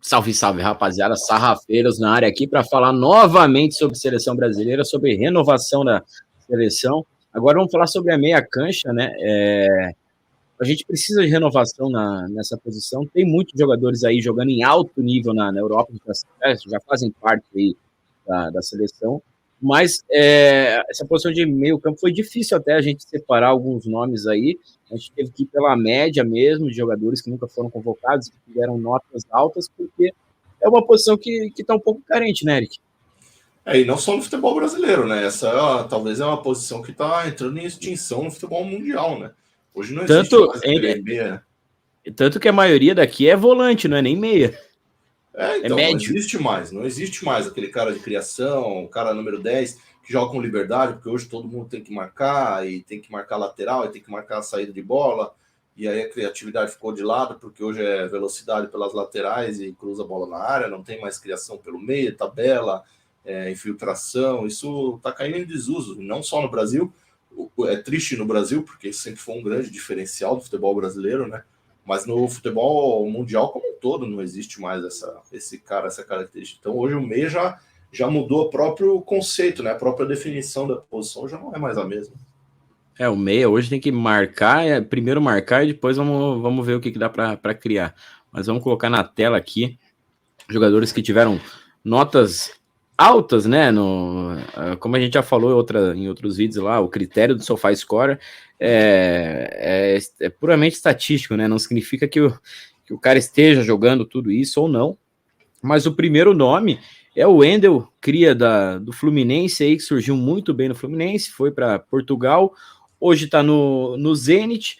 Salve, salve, rapaziada, sarrafeiros na área aqui para falar novamente sobre seleção brasileira, sobre renovação da seleção. Agora vamos falar sobre a meia cancha, né? A gente precisa de renovação nessa posição. Tem muitos jogadores aí jogando em alto nível na Europa, já fazem parte aí da seleção, mas essa posição de meio campo foi difícil até a gente separar alguns nomes aí. A gente teve que ir pela média mesmo, de jogadores que nunca foram convocados, que tiveram notas altas, porque é uma posição que está um pouco carente, né, Eric? E não só no futebol brasileiro, né? Essa talvez é uma posição que está entrando em extinção no futebol mundial, né? Hoje não existe mais aquele meia. Tanto que a maioria daqui é volante, não é nem meia. Então, não existe mais aquele cara de criação, o cara número 10, que joga com liberdade, porque hoje todo mundo tem que marcar, e tem que marcar lateral, e tem que marcar a saída de bola, e aí a criatividade ficou de lado, porque hoje é velocidade pelas laterais e cruza a bola na área, não tem mais criação pelo meio, tabela, infiltração, isso está caindo em desuso, não só no Brasil, é triste no Brasil, porque sempre foi um grande diferencial do futebol brasileiro, né? Mas no futebol mundial como um todo não existe mais essa característica. Então hoje o meia já mudou o próprio conceito, né? A própria definição da posição já não é mais a mesma. O meia hoje tem que marcar, primeiro marcar e depois vamos ver o que dá para criar. Mas vamos colocar na tela aqui jogadores que tiveram notas altas, né? Como a gente já falou em outros vídeos lá, o critério do SofaScore é puramente estatístico, né? Não significa que o cara esteja jogando tudo isso ou não. Mas o primeiro nome é o Wendel, cria do Fluminense, aí, que surgiu muito bem no Fluminense, foi para Portugal. Hoje está no Zenit,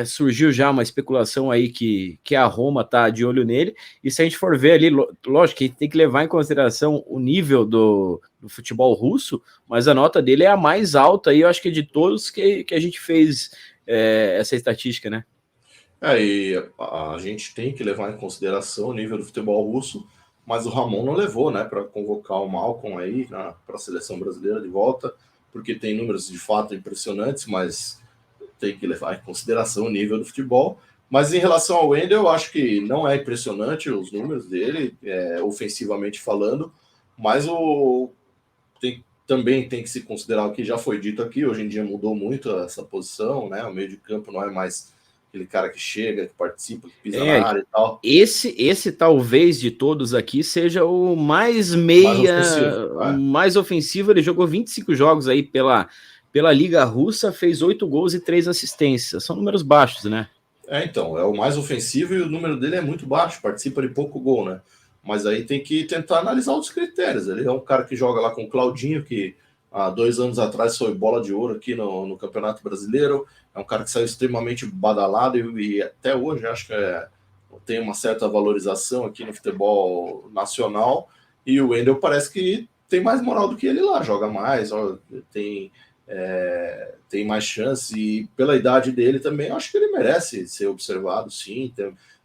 surgiu já uma especulação aí que a Roma está de olho nele, e se a gente for ver ali, lógico que tem que levar em consideração o nível do futebol russo, mas a nota dele é a mais alta aí, eu acho que de todos que a gente fez essa estatística, né? E a gente tem que levar em consideração o nível do futebol russo, mas o Ramon não levou, né, para convocar o Malcom aí para a seleção brasileira de volta, porque tem números de fato impressionantes, mas tem que levar em consideração o nível do futebol. Mas em relação ao Wendel, eu acho que não é impressionante os números dele, ofensivamente falando, mas também tem que se considerar o que já foi dito aqui, hoje em dia mudou muito essa posição, né? O meio de campo não é mais aquele cara que chega, que participa, que pisa na área e tal. Esse talvez de todos aqui seja o mais meia, mais ofensivo. Ele jogou 25 jogos aí pela Liga Russa, fez 8 gols e 3 assistências. São números baixos, né? Então, é o mais ofensivo e o número dele é muito baixo, participa de pouco gol, né? Mas aí tem que tentar analisar outros critérios. Ele é um cara que joga lá com o Claudinho, que há 2 anos atrás foi bola de ouro aqui no Campeonato Brasileiro. É um cara que saiu extremamente badalado e até hoje acho que tem uma certa valorização aqui no futebol nacional. E o Wendel parece que tem mais moral do que ele lá, joga mais, tem mais chance. E pela idade dele também, eu acho que ele merece ser observado, sim.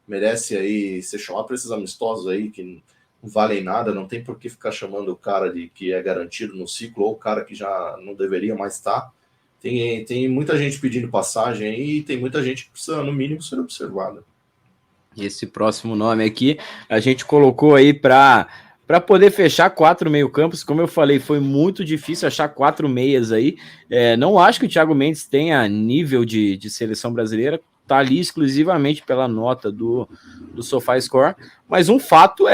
Merece aí ser chamado para esses amistosos aí que não valem nada, não tem por que ficar chamando o cara que é garantido no ciclo ou o cara que já não deveria mais estar. Tem muita gente pedindo passagem aí e tem muita gente que precisa, no mínimo, ser observada. Esse próximo nome aqui, a gente colocou aí para poder fechar 4 meio-campos. Como eu falei, foi muito difícil achar 4 meias aí. Não acho que o Thiago Mendes tenha nível de seleção brasileira, tá ali exclusivamente pela nota do SofaScore, mas um fato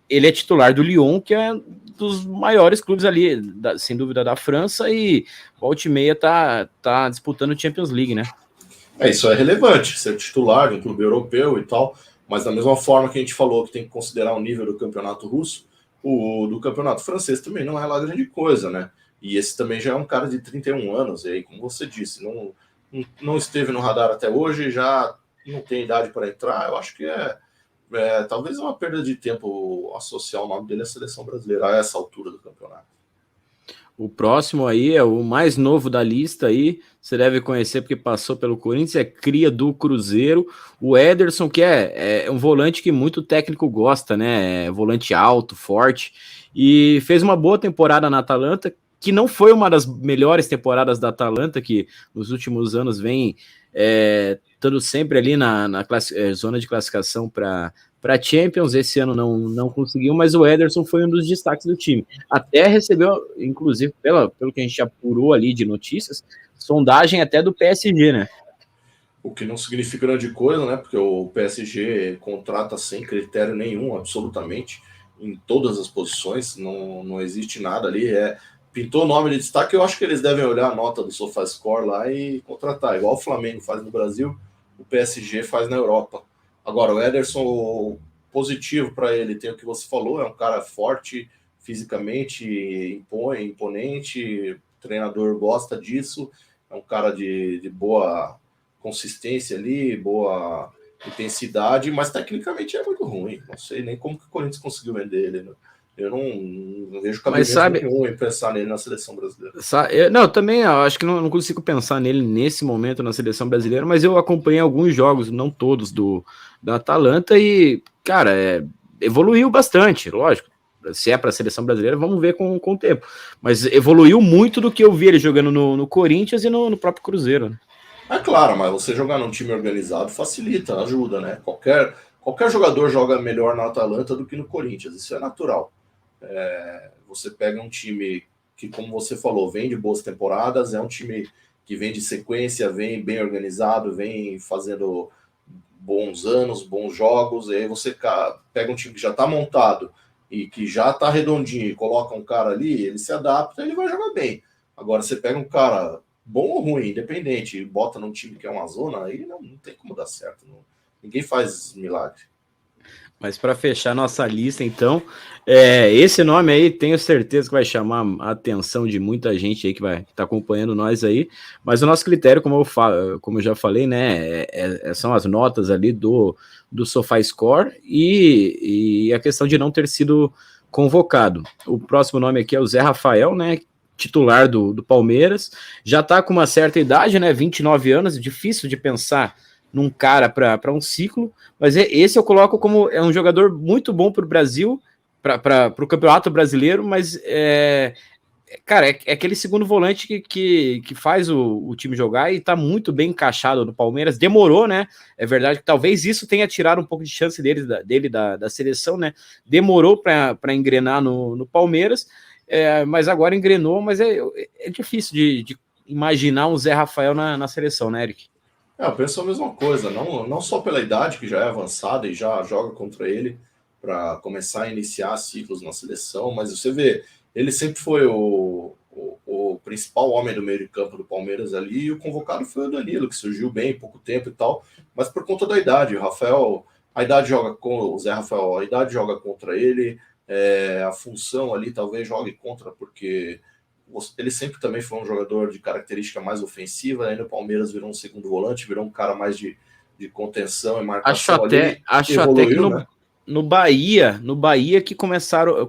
ele é titular do Lyon, que é dos maiores clubes ali, sem dúvida, da França, e volta e meia tá disputando o Champions League, né? Isso é relevante, ser titular de um clube europeu e tal, mas da mesma forma que a gente falou que tem que considerar o nível do campeonato russo, o do campeonato francês também não é lá grande coisa, né? E esse também já é um cara de 31 anos, e aí, como você disse, não esteve no radar até hoje, já não tem idade para entrar. Eu acho que talvez uma perda de tempo associar o nome dele à seleção brasileira a essa altura do campeonato. O próximo aí é o mais novo da lista aí, você deve conhecer porque passou pelo Corinthians, é cria do Cruzeiro, o Ederson, que é um volante que muito técnico gosta, né, volante alto, forte, e fez uma boa temporada na Atalanta, que não foi uma das melhores temporadas da Atalanta, que nos últimos anos vem estando sempre ali na zona de classificação para para Champions, esse ano não conseguiu, mas o Ederson foi um dos destaques do time. Até recebeu, inclusive, pelo que a gente apurou ali de notícias, sondagem até do PSG, né? O que não significa grande coisa, né? Porque o PSG contrata sem critério nenhum, absolutamente, em todas as posições, não existe nada ali. Pintou o nome de destaque, eu acho que eles devem olhar a nota do SofaScore lá e contratar, igual o Flamengo faz no Brasil, o PSG faz na Europa. Agora, o Ederson, positivo para ele, tem o que você falou, é um cara forte fisicamente, imponente, o treinador gosta disso, é um cara de boa consistência ali, boa intensidade, mas tecnicamente é muito ruim. Não sei nem como que o Corinthians conseguiu vender ele, né? Eu não vejo cabimento nenhum em pensar nele na seleção brasileira. Não, também eu acho que não consigo pensar nele nesse momento na seleção brasileira, mas eu acompanhei alguns jogos, não todos, da Atalanta e, cara, evoluiu bastante, lógico. Se é para a seleção brasileira, vamos ver com o tempo. Mas evoluiu muito do que eu vi ele jogando no Corinthians e no próprio Cruzeiro, né? É claro, mas você jogar num time organizado facilita, ajuda, né? Qualquer jogador joga melhor na Atalanta do que no Corinthians, isso é natural. Você pega um time que, como você falou, vem de boas temporadas, é um time que vem de sequência, vem bem organizado, vem fazendo bons anos, bons jogos, e aí você pega um time que já está montado e que já está redondinho e coloca um cara ali, ele se adapta e ele vai jogar bem. Agora, você pega um cara bom ou ruim, independente, e bota num time que é uma zona, aí não tem como dar certo. Ninguém faz milagre. Mas para fechar nossa lista, então, esse nome aí tenho certeza que vai chamar a atenção de muita gente aí que vai estar acompanhando nós aí. Mas o nosso critério, como eu já falei, né, são as notas ali do SofaScore e a questão de não ter sido convocado. O próximo nome aqui é o Zé Rafael, né, titular do Palmeiras. Já está com uma certa idade, né, 29 anos, difícil de pensar num cara para um ciclo, mas esse eu coloco como um jogador muito bom para o Brasil, para o Campeonato Brasileiro, mas cara, é aquele segundo volante que faz o time jogar e tá muito bem encaixado no Palmeiras. Demorou, né? É verdade que talvez isso tenha tirado um pouco de chance dele da seleção, né? Demorou para engrenar no Palmeiras, mas agora engrenou, mas é difícil de imaginar um Zé Rafael na seleção, né, Eric? Eu penso a mesma coisa, não só pela idade, que já é avançada e já joga contra ele para começar a iniciar ciclos na seleção, mas você vê, ele sempre foi o principal homem do meio de campo do Palmeiras ali, e o convocado foi o Danilo, que surgiu bem em pouco tempo e tal, mas por conta da idade, o Rafael, a idade joga com o Zé Rafael, a idade joga contra ele, a função ali talvez jogue contra, porque ele sempre também foi um jogador de característica mais ofensiva, aí no Palmeiras virou um segundo volante, virou um cara mais de contenção e marcação. Acho até que no Bahia que começaram,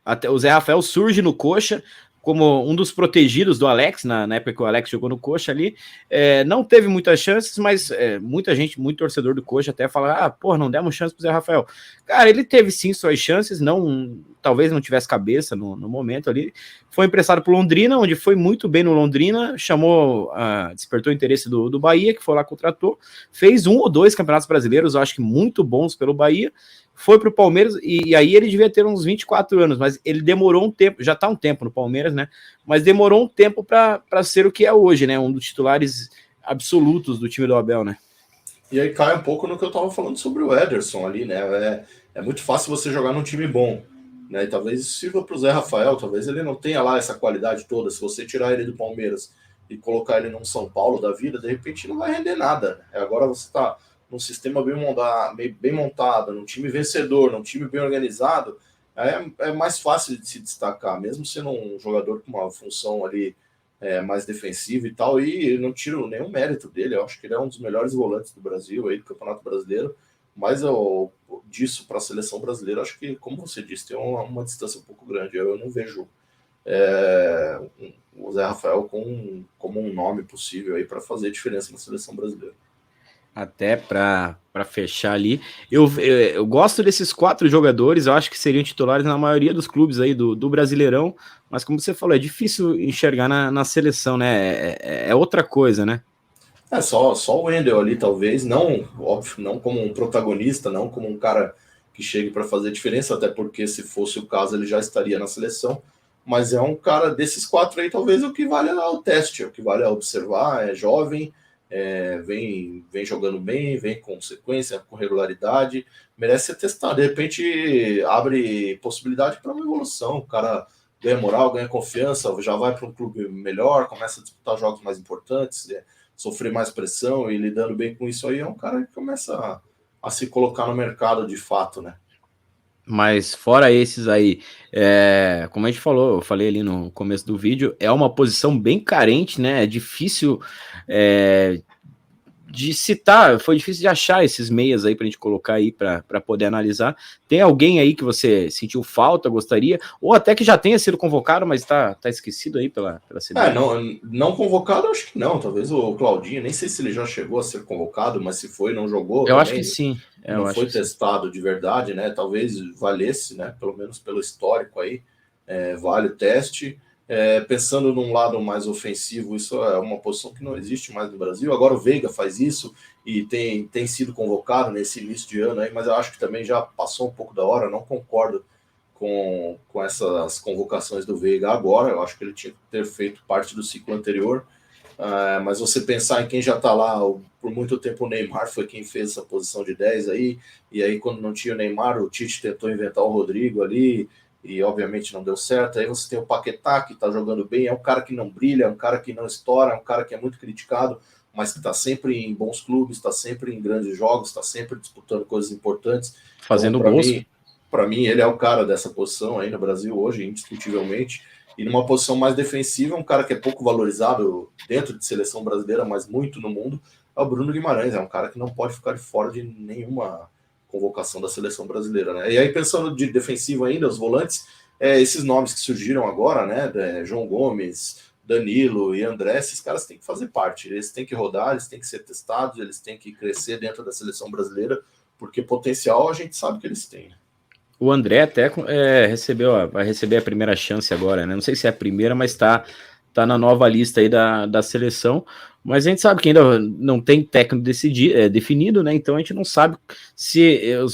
até o Zé Rafael surge no Coxa como um dos protegidos do Alex, na época que o Alex jogou no Coxa ali, não teve muitas chances, mas muita gente, muito torcedor do Coxa até fala, não demos chance pro Zé Rafael. Cara, ele teve sim suas chances, talvez não tivesse cabeça no momento ali, foi emprestado pro Londrina, onde foi muito bem no Londrina, despertou o interesse do Bahia, que foi lá, contratou, fez 1 ou 2 campeonatos brasileiros, eu acho que muito bons pelo Bahia, foi para o Palmeiras, e aí ele devia ter uns 24 anos, mas ele demorou um tempo, já está um tempo no Palmeiras, né? Mas demorou um tempo para ser o que é hoje, né? Um dos titulares absolutos do time do Abel, né? E aí cai um pouco no que eu estava falando sobre o Ederson ali, né? É muito fácil você jogar num time bom, né? E talvez sirva para o Zé Rafael, talvez ele não tenha lá essa qualidade toda. Se você tirar ele do Palmeiras e colocar ele num São Paulo da vida, de repente não vai render nada. Agora você está num sistema bem montado, num time vencedor, num time bem organizado, é mais fácil de se destacar, mesmo sendo um jogador com uma função ali mais defensiva e tal, e não tiro nenhum mérito dele, eu acho que ele é um dos melhores volantes do Brasil, aí, do Campeonato Brasileiro, mas disso para a seleção brasileira, acho que, como você disse, tem uma distância um pouco grande, eu não vejo o Zé Rafael como um nome possível aí para fazer diferença na seleção brasileira. Até para fechar ali, eu gosto desses 4 jogadores, eu acho que seriam titulares na maioria dos clubes aí do Brasileirão, mas como você falou, é difícil enxergar na seleção, né? É outra coisa, né? Só o Wendel ali, talvez, não, óbvio, não como um protagonista, não como um cara que chegue para fazer diferença, até porque se fosse o caso ele já estaria na seleção, mas é um cara desses 4 aí, talvez o que vale o teste, o que vale a observar, é jovem, vem jogando bem, vem com sequência, com regularidade, merece ser testado, de repente abre possibilidade para uma evolução, o cara ganha moral, ganha confiança, já vai para um clube melhor, começa a disputar jogos mais importantes, sofrer mais pressão e lidando bem com isso aí, é um cara que começa a se colocar no mercado de fato, né? Mas fora esses aí, como a gente falou, eu falei ali no começo do vídeo, é uma posição bem carente, né? É difícil de citar, foi difícil de achar esses meias aí pra gente colocar aí para poder analisar. Tem alguém aí que você sentiu falta, gostaria, ou até que já tenha sido convocado, mas tá esquecido aí pela CBF? Não convocado, acho que não. Talvez o Claudinho, nem sei se ele já chegou a ser convocado, mas se foi, não jogou. Eu também, acho que sim. Não foi testado de verdade, né? Talvez valesse, né? Pelo menos pelo histórico aí, vale o teste. Pensando num lado mais ofensivo, isso é uma posição que não existe mais no Brasil. Agora o Veiga faz isso e tem sido convocado nesse início de ano aí, mas eu acho que também já passou um pouco da hora. Eu não concordo com essas convocações do Veiga agora. Eu acho que ele tinha que ter feito parte do ciclo anterior. Mas você pensar em quem já está lá, por muito tempo o Neymar foi quem fez essa posição de 10 aí, e aí quando não tinha o Neymar, o Tite tentou inventar o Rodrigo ali, e obviamente não deu certo. Aí você tem o Paquetá, que está jogando bem, é um cara que não brilha, é um cara que não estoura, é um cara que é muito criticado, mas que está sempre em bons clubes, está sempre em grandes jogos, está sempre disputando coisas importantes. Fazendo gols. Para mim, ele é o cara dessa posição aí no Brasil hoje, indiscutivelmente. E numa posição mais defensiva, um cara que é pouco valorizado dentro de seleção brasileira, mas muito no mundo, é o Bruno Guimarães. É um cara que não pode ficar de fora de nenhuma convocação da seleção brasileira, né? E aí, pensando de defensivo ainda, os volantes, esses nomes que surgiram agora, né? João Gomes, Danilo e André, esses caras têm que fazer parte. Eles têm que rodar, eles têm que ser testados, eles têm que crescer dentro da seleção brasileira, porque potencial a gente sabe que eles têm, né? O André até vai receber a primeira chance agora, né? Não sei se é a primeira, mas tá na nova lista aí da seleção. Mas a gente sabe que ainda não tem técnico definido, né? Então a gente não sabe se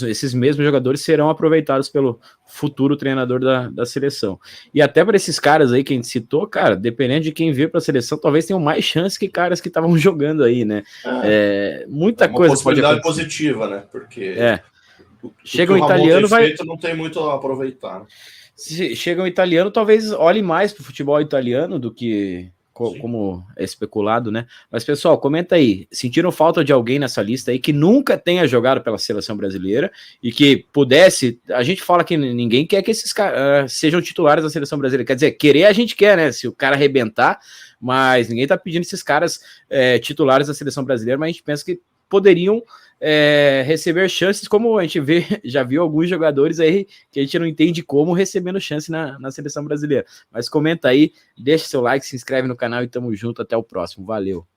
esses mesmos jogadores serão aproveitados pelo futuro treinador da seleção. E até para esses caras aí que a gente citou, cara, dependendo de quem vir para a seleção, talvez tenham mais chance que caras que estavam jogando aí, né? Muita coisa pode acontecer. Possibilidade positiva, né? Porque chega um italiano, não tem muito a aproveitar. Né? Se chega um italiano, talvez olhe mais para o futebol italiano do que como é especulado, né? Mas, pessoal, comenta aí. Sentiram falta de alguém nessa lista aí que nunca tenha jogado pela seleção brasileira e que pudesse... A gente fala que ninguém quer que esses caras sejam titulares da seleção brasileira. Quer dizer, querer a gente quer, né? Se o cara arrebentar, mas ninguém tá pedindo esses caras titulares da seleção brasileira, mas a gente pensa que poderiam receber chances, como a gente já viu alguns jogadores aí que a gente não entende como recebendo chance na seleção brasileira. Mas comenta aí, deixa seu like, se inscreve no canal e tamo junto, até o próximo, valeu!